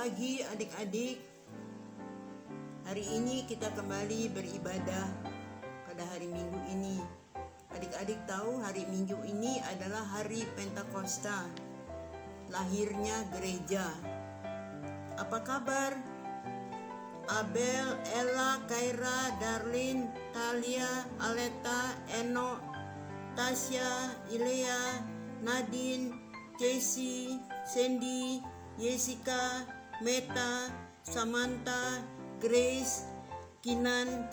pagi adik-adik. Hari ini kita kembali beribadah pada hari Minggu ini. Adik-adik tahu hari Minggu ini adalah hari Pentakosta, lahirnya gereja. Apa kabar? Abel, Ella, Kaira, Darlin, Talia, Aleta, Eno, Tasya, Ilea, Nadine, Casey, Sandy, Jessica, Meta, Samantha, Grace, Kinan,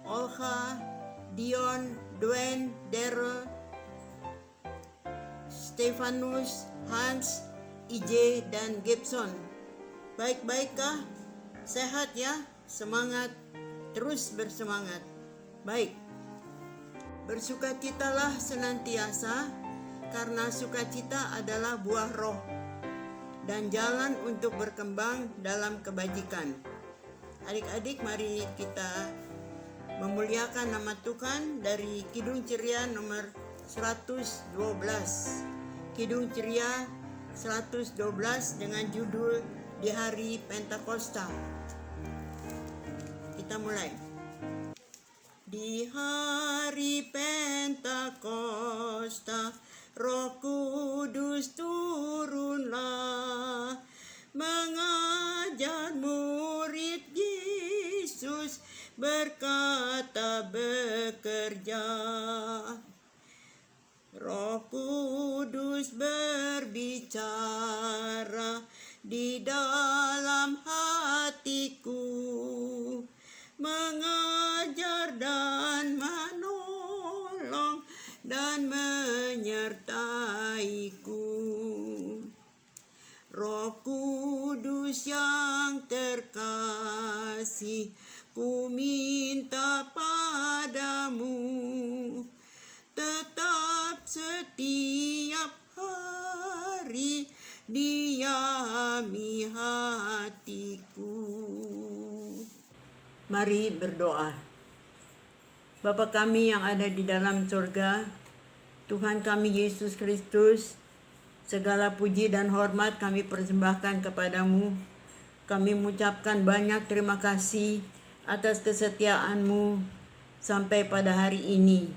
Olha, Dion, Dwayne, Daryl, Stefanus, Hans, IJ, dan Gibson. Baik-baikkah? Sehat ya? Semangat, terus bersemangat. Baik, bersukacitalah senantiasa, karena sukacita adalah buah roh dan jalan untuk berkembang dalam kebajikan. Adik-adik, mari kita memuliakan nama Tuhan dari Kidung Ceria nomor 112. Kidung Ceria 112 dengan judul Di Hari Pentakosta. Kita mulai. Di hari Pentakosta, Roh Kudus turunlah, mengajar murid Yesus berkata bekerja. Roh Kudus berbicara di dalam hatiku, mengajar dan menolong dan menyertaiku. Roh Kudus yang terkasih, ku minta padamu, tetap setiap hari diami hatiku. Mari berdoa. Bapa kami yang ada di dalam surga, Tuhan kami Yesus Kristus, segala puji dan hormat kami persembahkan kepadamu. Kami mengucapkan banyak terima kasih atas kesetiaan-Mu sampai pada hari ini,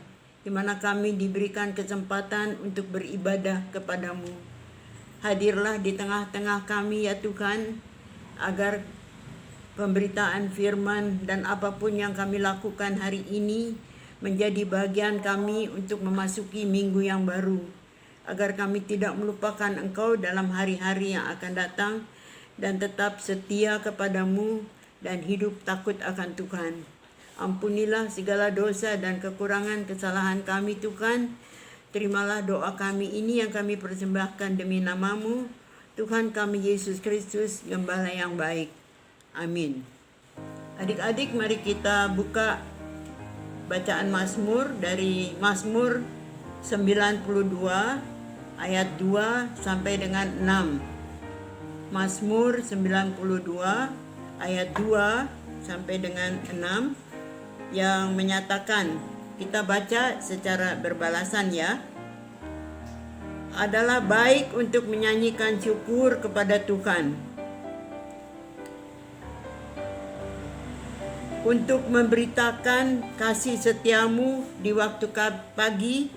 di mana kami diberikan kesempatan untuk beribadah kepadamu. Hadirlah di tengah-tengah kami ya Tuhan, agar pemberitaan firman dan apapun yang kami lakukan hari ini menjadi bagian kami untuk memasuki minggu yang baru, agar kami tidak melupakan Engkau dalam hari-hari yang akan datang, dan tetap setia kepadamu dan hidup takut akan Tuhan. Ampunilah segala dosa dan kekurangan kesalahan kami Tuhan. Terimalah doa kami ini yang kami persembahkan demi nama-Mu, Tuhan kami Yesus Kristus, Gembala yang baik. Amin. Adik-adik, mari kita buka bacaan Mazmur dari Mazmur 92 ayat 2 sampai dengan 6. Mazmur 92 ayat 2 sampai dengan 6 yang menyatakan, kita baca secara berbalasan ya. Adalah baik untuk menyanyikan syukur kepada Tuhan, untuk memberitakan kasih setiamu di waktu pagi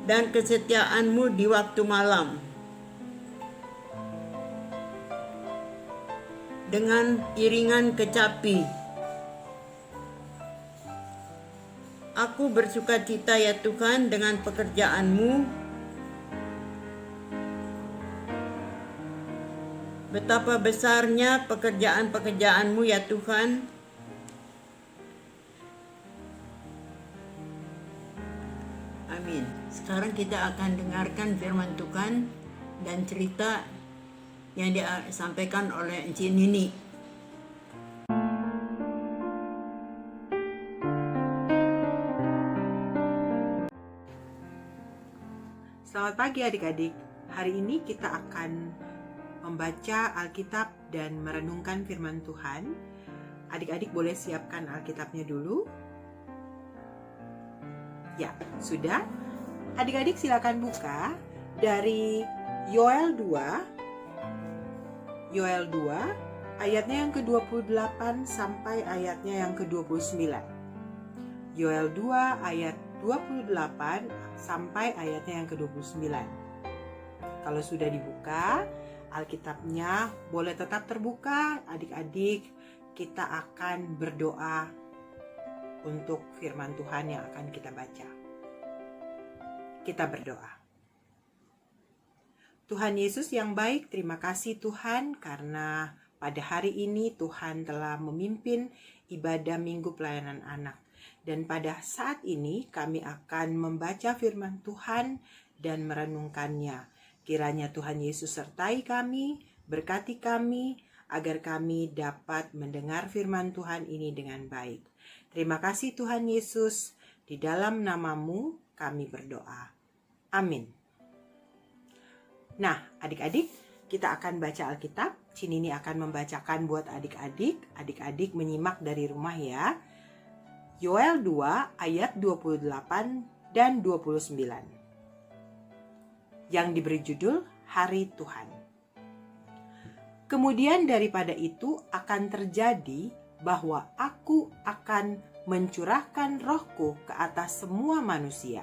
dan kesetiaanmu di waktu malam, dengan iringan kecapi. Aku bersukacita ya Tuhan dengan pekerjaan-Mu. Betapa besarnya pekerjaan-pekerjaan-Mu ya Tuhan. Amin. Sekarang kita akan dengarkan firman Tuhan dan cerita yang disampaikan oleh Encik Nini. Selamat pagi adik-adik. Hari ini kita akan membaca Alkitab dan merenungkan firman Tuhan. Adik-adik boleh siapkan Alkitabnya dulu. Ya, sudah. Adik-adik silakan buka dari Yoel 2 Yoel 2 ayatnya yang ke-28 sampai ayatnya yang ke-29. Yoel 2 ayat 28 sampai ayatnya yang ke-29. Kalau sudah dibuka Alkitabnya, boleh tetap terbuka. Adik-adik, kita akan berdoa untuk firman Tuhan yang akan kita baca. Kita berdoa. Tuhan Yesus yang baik, terima kasih Tuhan karena pada hari ini Tuhan telah memimpin ibadah Minggu Pelayanan Anak. Dan pada saat ini kami akan membaca firman Tuhan dan merenungkannya. Kiranya Tuhan Yesus sertai kami, berkati kami, agar kami dapat mendengar firman Tuhan ini dengan baik. Terima kasih Tuhan Yesus, di dalam nama-Mu kami berdoa. Amin. Nah, adik-adik, kita akan baca Alkitab. Cinini akan membacakan buat adik-adik. Adik-adik menyimak dari rumah ya. Yoel 2 ayat 28 dan 29. Yang diberi judul Hari Tuhan. Kemudian daripada itu akan terjadi bahwa aku akan mencurahkan rohku ke atas semua manusia.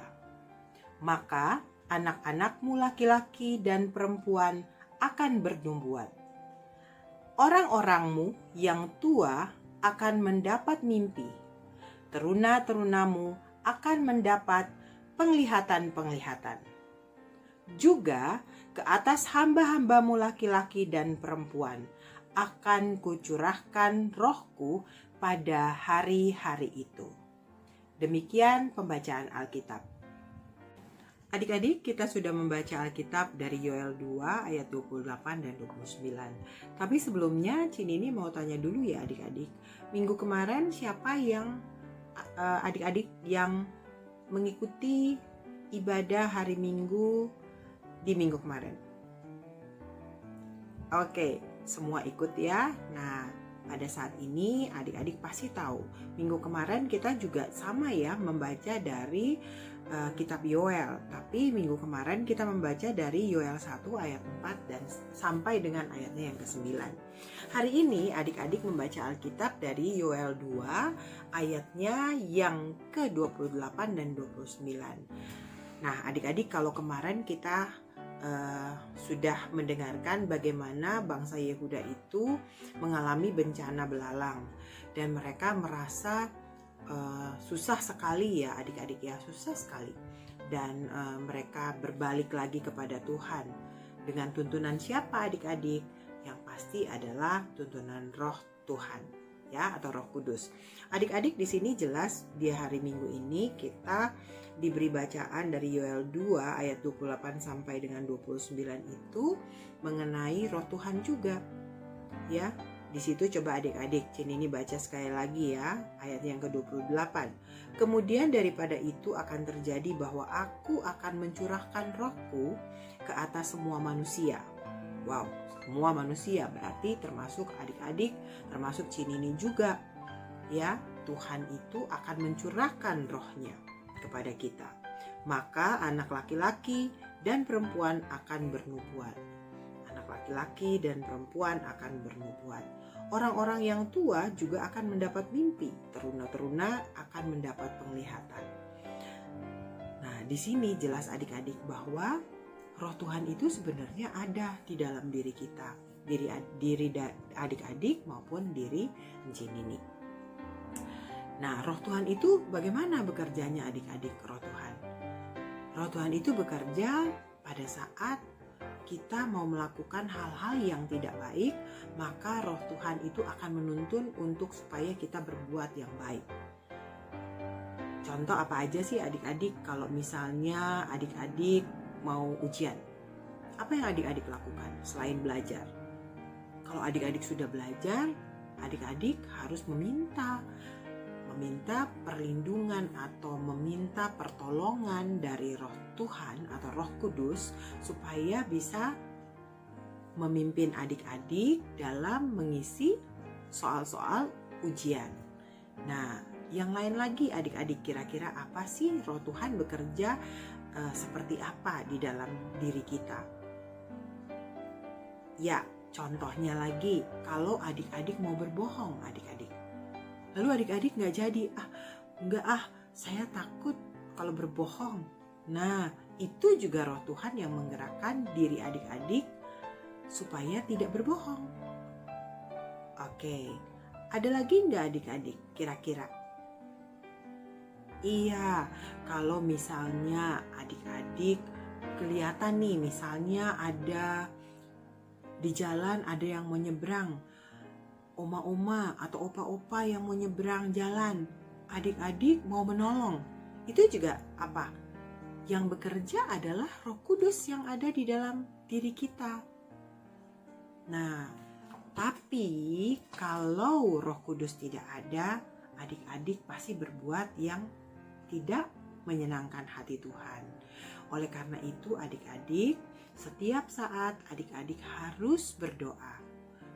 Maka anak-anakmu laki-laki dan perempuan akan bernubuat. Orang-orangmu yang tua akan mendapat mimpi. Teruna-terunamu akan mendapat penglihatan-penglihatan. Juga ke atas hamba-hambamu laki-laki dan perempuan akan kucurahkan rohku pada hari-hari itu. Demikian pembacaan Alkitab. Adik-adik, kita sudah membaca Alkitab dari Yoel 2 ayat 28 dan 29. Tapi sebelumnya Cinini mau tanya dulu ya adik-adik. Minggu kemarin siapa yang adik-adik yang mengikuti ibadah hari Minggu di minggu kemarin? Oke, semua ikut ya. Nah, pada saat ini adik-adik pasti tahu, minggu kemarin kita juga sama ya membaca dari kitab Yoel. Tapi minggu kemarin kita membaca dari Yoel 1 ayat 4 dan sampai dengan ayatnya yang ke-9. Hari ini adik-adik membaca Alkitab dari Yoel 2 ayatnya yang ke-28 dan 29. Nah, adik-adik, kalau kemarin kita sudah mendengarkan bagaimana bangsa Yehuda itu mengalami bencana belalang dan mereka merasa susah sekali ya adik-adik ya, susah sekali, dan mereka berbalik lagi kepada Tuhan dengan tuntunan siapa adik-adik? Yang pasti adalah tuntunan Roh Tuhan ya, atau Roh Kudus. Adik-adik, di sini jelas di hari Minggu ini kita diberi bacaan dari Yoel 2 ayat 28 sampai dengan 29 itu mengenai Roh Tuhan juga. Ya, di situ coba adik-adik Cinini baca sekali lagi ya, ayat yang ke-28. Kemudian daripada itu akan terjadi bahwa aku akan mencurahkan rohku ke atas semua manusia. Wow, semua manusia berarti termasuk adik-adik, termasuk Cinini juga. Ya, Tuhan itu akan mencurahkan rohnya kepada kita. Maka anak laki-laki dan perempuan akan bernubuat. Anak laki-laki dan perempuan akan bernubuat. Orang-orang yang tua juga akan mendapat mimpi. Teruna-teruna akan mendapat penglihatan. Nah, di sini jelas adik-adik bahwa Roh Tuhan itu sebenarnya ada di dalam diri kita, diri adik-adik maupun diri Cinini. Nah, Roh Tuhan itu bagaimana bekerjanya adik-adik Roh Tuhan? Roh Tuhan itu bekerja pada saat kita mau melakukan hal-hal yang tidak baik, maka Roh Tuhan itu akan menuntun untuk supaya kita berbuat yang baik. Contoh apa aja sih adik-adik kalau misalnya adik-adik mau ujian? Apa yang adik-adik lakukan selain belajar? Kalau adik-adik sudah belajar, adik-adik harus meminta perlindungan atau meminta pertolongan dari Roh Tuhan atau Roh Kudus supaya bisa memimpin adik-adik dalam mengisi soal-soal ujian. Nah, yang lain lagi adik-adik, kira-kira apa sih Roh Tuhan bekerja seperti apa di dalam diri kita? Ya, Contohnya lagi, kalau adik-adik mau berbohong adik-adik. Lalu adik-adik nggak jadi, saya takut kalau berbohong. Nah, itu juga roh Tuhan yang menggerakkan diri adik-adik supaya tidak berbohong. Oke, ada lagi nggak adik-adik kira-kira? Iya, kalau misalnya adik-adik kelihatan nih, misalnya ada di jalan ada yang mau nyebrang, oma-oma atau opa-opa yang mau nyebrang jalan, adik-adik mau menolong. Itu juga apa? Yang bekerja adalah Roh Kudus yang ada di dalam diri kita. Nah, tapi kalau Roh Kudus tidak ada, adik-adik pasti berbuat yang tidak menyenangkan hati Tuhan. Oleh karena itu adik-adik, setiap saat adik-adik harus berdoa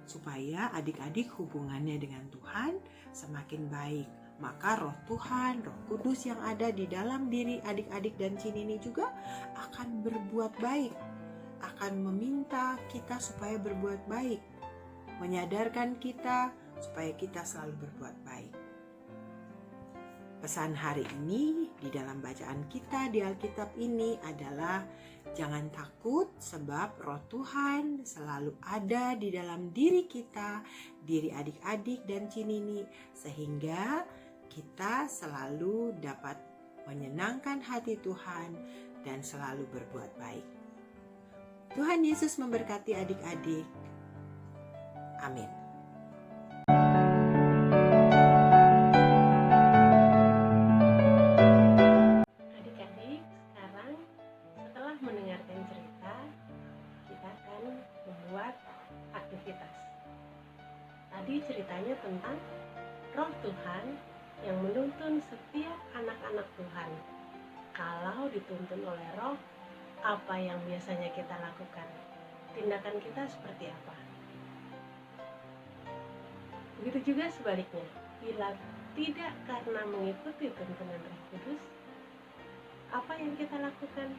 supaya adik-adik hubungannya dengan Tuhan semakin baik. Maka roh Tuhan, Roh Kudus yang ada di dalam diri adik-adik dan Cinini juga akan berbuat baik, akan meminta kita supaya berbuat baik, menyadarkan kita supaya kita selalu berbuat baik. Pesan hari ini di dalam bacaan kita di Alkitab ini adalah jangan takut sebab roh Tuhan selalu ada di dalam diri kita, diri adik-adik dan Cinini, sehingga kita selalu dapat menyenangkan hati Tuhan dan selalu berbuat baik. Tuhan Yesus memberkati adik-adik. Amin. Adik-adik, sekarang setelah mendengarkan cerita, kita akan membuat aktivitas. Tadi ceritanya tentang roh Tuhan yang menuntun setiap anak-anak Tuhan. Kalau dituntun oleh roh, apa yang biasanya kita lakukan? Tindakan kita seperti apa? Begitu juga sebaliknya, bila tidak karena mengikuti tuntunan Roh Kudus, apa yang kita lakukan?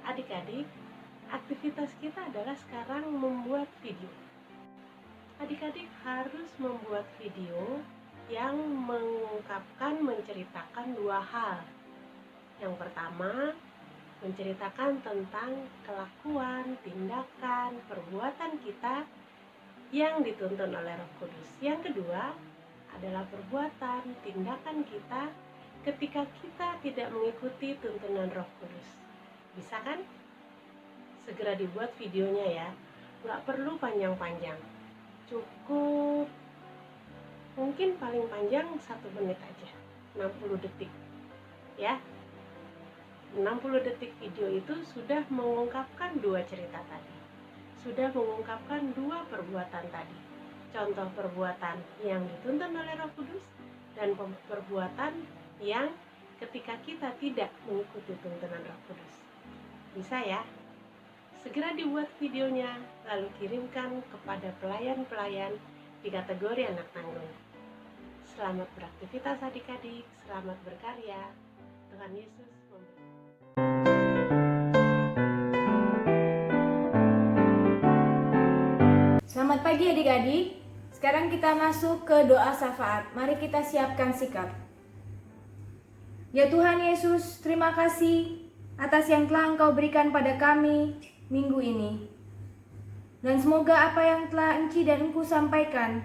Adik-adik, aktivitas kita adalah sekarang membuat video. Adik-adik harus membuat video yang mengungkapkan, menceritakan dua hal. Yang pertama, menceritakan tentang kelakuan, tindakan, perbuatan kita yang dituntun oleh Roh Kudus. Yang kedua adalah perbuatan, tindakan kita ketika kita tidak mengikuti tuntunan Roh Kudus. Bisa kan? Segera dibuat videonya ya. Nggak perlu panjang-panjang. Cukup mungkin paling panjang 1 menit aja, 60 detik ya. 60 detik video itu sudah mengungkapkan dua cerita tadi, sudah mengungkapkan dua perbuatan tadi. Contoh perbuatan yang dituntun oleh Roh Kudus dan perbuatan yang ketika kita tidak mengikuti tuntunan Roh Kudus. Bisa ya? Segera dibuat videonya, lalu kirimkan kepada pelayan-pelayan di kategori anak tanggung. Selamat beraktivitas adik-adik, selamat berkarya. Tuhan Yesus memberkati. Selamat pagi adik-adik. Sekarang kita masuk ke doa syafaat. Mari kita siapkan sikap. Ya Tuhan Yesus, terima kasih atas yang telah Engkau berikan pada kami minggu ini. Dan semoga apa yang telah Enci dan Engku sampaikan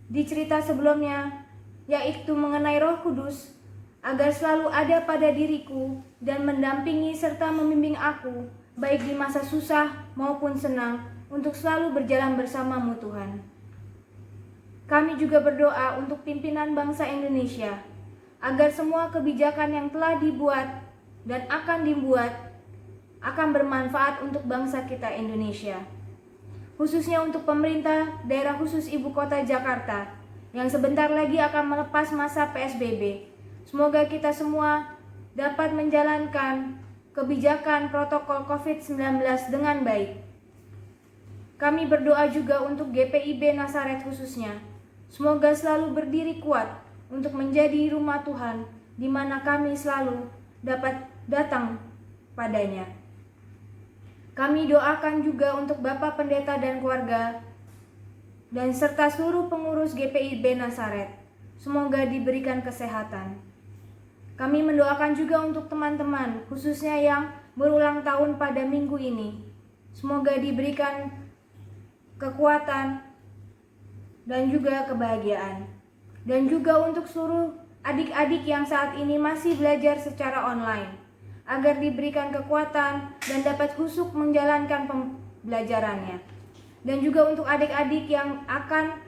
di cerita sebelumnya, yaitu mengenai Roh Kudus, agar selalu ada pada diriku dan mendampingi serta membimbing aku, baik di masa susah maupun senang, untuk selalu berjalan bersama-Mu Tuhan. Kami juga berdoa untuk pimpinan bangsa Indonesia, agar semua kebijakan yang telah dibuat dan akan dibuat akan bermanfaat untuk bangsa kita Indonesia. Khususnya untuk pemerintah daerah khusus Ibu Kota Jakarta yang sebentar lagi akan melepas masa PSBB. Semoga kita semua dapat menjalankan kebijakan protokol COVID-19 dengan baik. Kami berdoa juga untuk GPIB Nazaret khususnya. Semoga selalu berdiri kuat untuk menjadi rumah Tuhan di mana kami selalu dapat datang padanya. Kami doakan juga untuk Bapak Pendeta dan keluarga dan serta seluruh pengurus GPIB Nasaret. Semoga diberikan kesehatan. Kami mendoakan juga untuk teman-teman, khususnya yang berulang tahun pada minggu ini. Semoga diberikan kekuatan dan juga kebahagiaan. Dan juga untuk seluruh adik-adik yang saat ini masih belajar secara online, agar diberikan kekuatan dan dapat husuk menjalankan pembelajarannya. Dan juga untuk adik-adik yang akan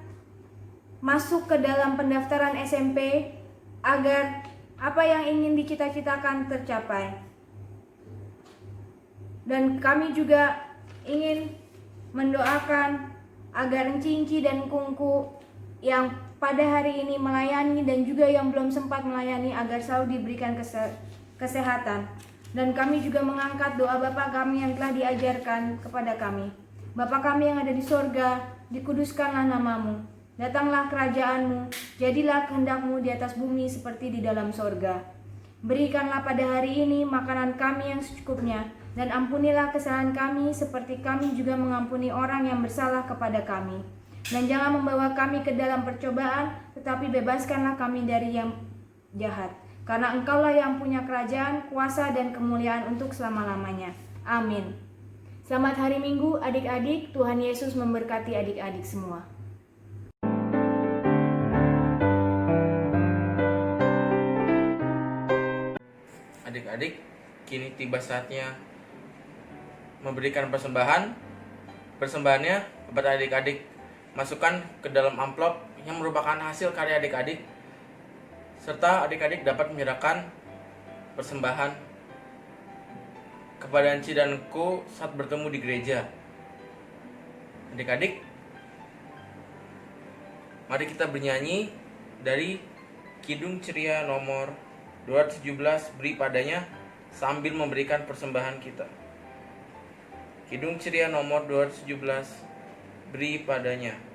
masuk ke dalam pendaftaran SMP, agar apa yang ingin dicita-citakan tercapai. Dan kami juga ingin mendoakan agar Enci dan Kungku yang pada hari ini melayani dan juga yang belum sempat melayani agar selalu diberikan kesehatan. Dan kami juga mengangkat doa Bapa kami yang telah diajarkan kepada kami. Bapa kami yang ada di sorga, dikuduskanlah namamu. Datanglah kerajaan-Mu, jadilah kehendak-Mu di atas bumi seperti di dalam sorga. Berikanlah pada hari ini makanan kami yang secukupnya, dan ampunilah kesalahan kami seperti kami juga mengampuni orang yang bersalah kepada kami. Dan jangan membawa kami ke dalam percobaan, tetapi bebaskanlah kami dari yang jahat. Karena Engkaulah yang punya kerajaan, kuasa, dan kemuliaan untuk selama-lamanya. Amin. Selamat hari Minggu adik-adik, Tuhan Yesus memberkati adik-adik semua. Adik-adik, kini tiba saatnya memberikan persembahan. Persembahannya kepada adik-adik masukkan ke dalam amplop yang merupakan hasil karya adik-adik, serta adik-adik dapat menyerahkan persembahan kepada Enci dan Ku saat bertemu di gereja. Adik-adik, mari kita bernyanyi dari Kidung Ceria nomor 217, beri padanya, sambil memberikan persembahan kita. Kidung Ceria nomor 217, beri padanya.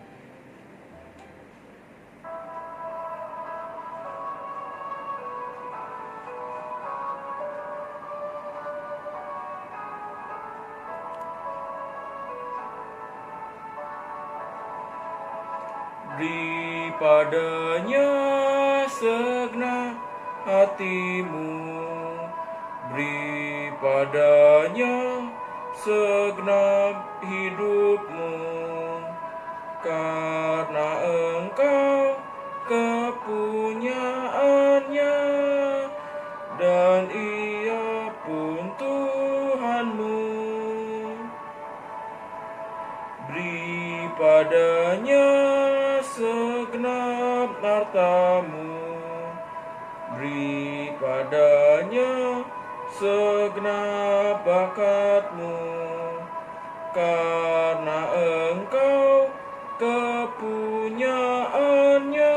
Beri padanya segenap hatimu, beri padanya segenap hidupmu, karena Engkau kepunyaannya, dan Ia pun Tuhanmu. Beri padanya segenap hartamu, beri padanya segenap bakatmu, karena Engkau kepunyaannya,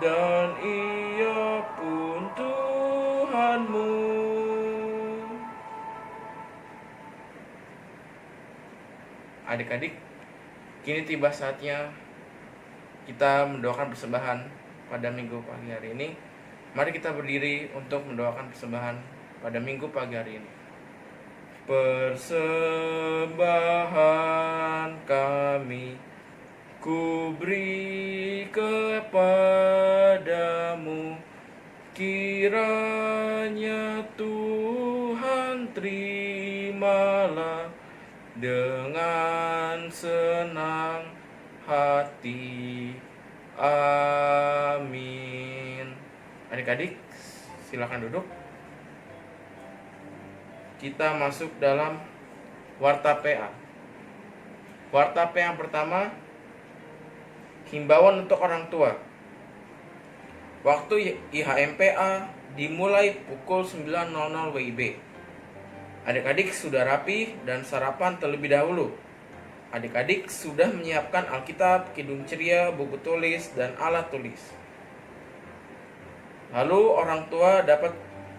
dan Ia pun Tuhanmu. Adik-adik, kini tiba saatnya kita mendoakan persembahan pada minggu pagi hari ini. Mari kita berdiri untuk mendoakan persembahan pada minggu pagi hari ini. Persembahan kami ku beri kepadamu, kiranya Tuhan terimalah dengan senang hati. Amin. Adik-adik, silakan duduk. Kita masuk dalam warta PA. Warta PA yang pertama, himbauan untuk orang tua. Waktu IHMPA dimulai pukul 9.00 WIB. Adik-adik sudah rapi dan sarapan terlebih dahulu. Adik-adik sudah menyiapkan Alkitab, Kidung Ceria, buku tulis, dan alat tulis. Lalu orang tua dapat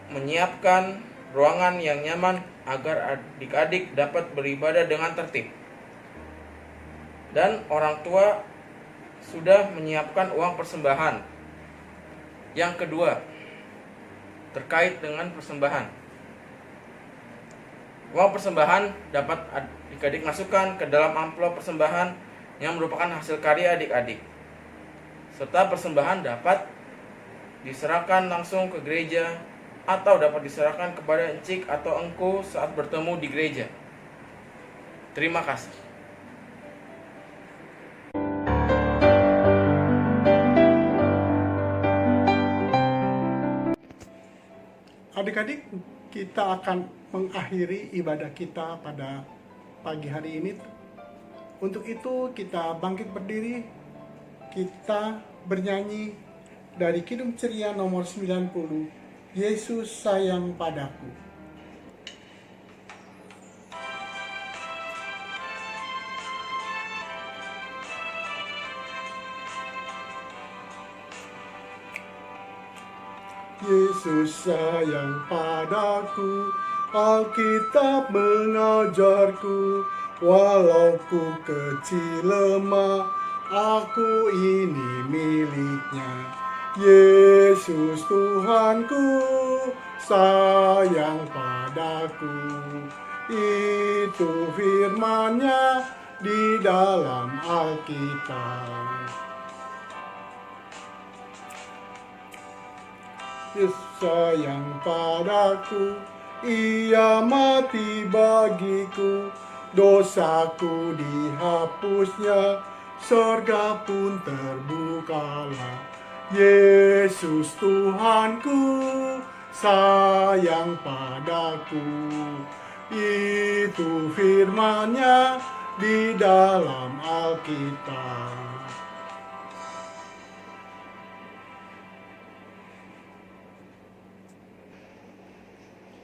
menyiapkan ruangan yang nyaman agar adik-adik dapat beribadah dengan tertib. Dan orang tua sudah menyiapkan uang persembahan. Yang kedua, terkait dengan persembahan. Uang persembahan dapat adik-adik masukkan ke dalam amplop persembahan yang merupakan hasil karya adik-adik. Serta persembahan dapat diserahkan langsung ke gereja atau dapat diserahkan kepada encik atau engku saat bertemu di gereja. Terima kasih. Adik-adik, kita akan mengakhiri ibadah kita pada pagi hari ini. Untuk itu kita bangkit berdiri, kita bernyanyi dari Kidung Ceria nomor 90, Yesus sayang padaku. Yesus sayang padaku, Alkitab mengajarku, walau ku kecil lemah, aku ini miliknya. Yesus Tuhanku, sayang padaku, itu firman-Nya di dalam Alkitab. Yesus sayang padaku, Ia mati bagiku, dosaku dihapusnya, surga pun terbukalah. Yesus Tuhanku, sayang padaku, itu firman-Nya di dalam Alkitab.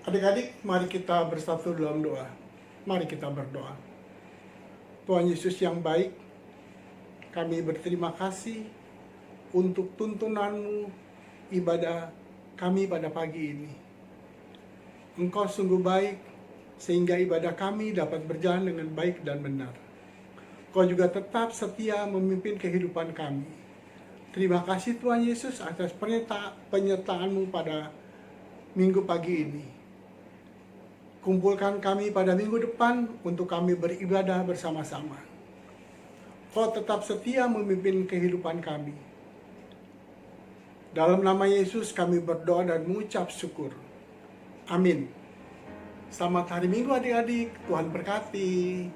Adik-adik, mari kita bersatu dalam doa. Mari kita berdoa. Tuhan Yesus yang baik, kami berterima kasih untuk tuntunan-Mu ibadah kami pada pagi ini. Engkau sungguh baik, sehingga ibadah kami dapat berjalan dengan baik dan benar. Engkau juga tetap setia memimpin kehidupan kami. Terima kasih Tuhan Yesus atas penyertaan-Mu pada minggu pagi ini. Kumpulkan kami pada minggu depan untuk kami beribadah bersama-sama. Kau tetap setia memimpin kehidupan kami. Dalam nama Yesus kami berdoa dan mengucap syukur. Amin. Selamat hari Minggu adik-adik. Tuhan berkati.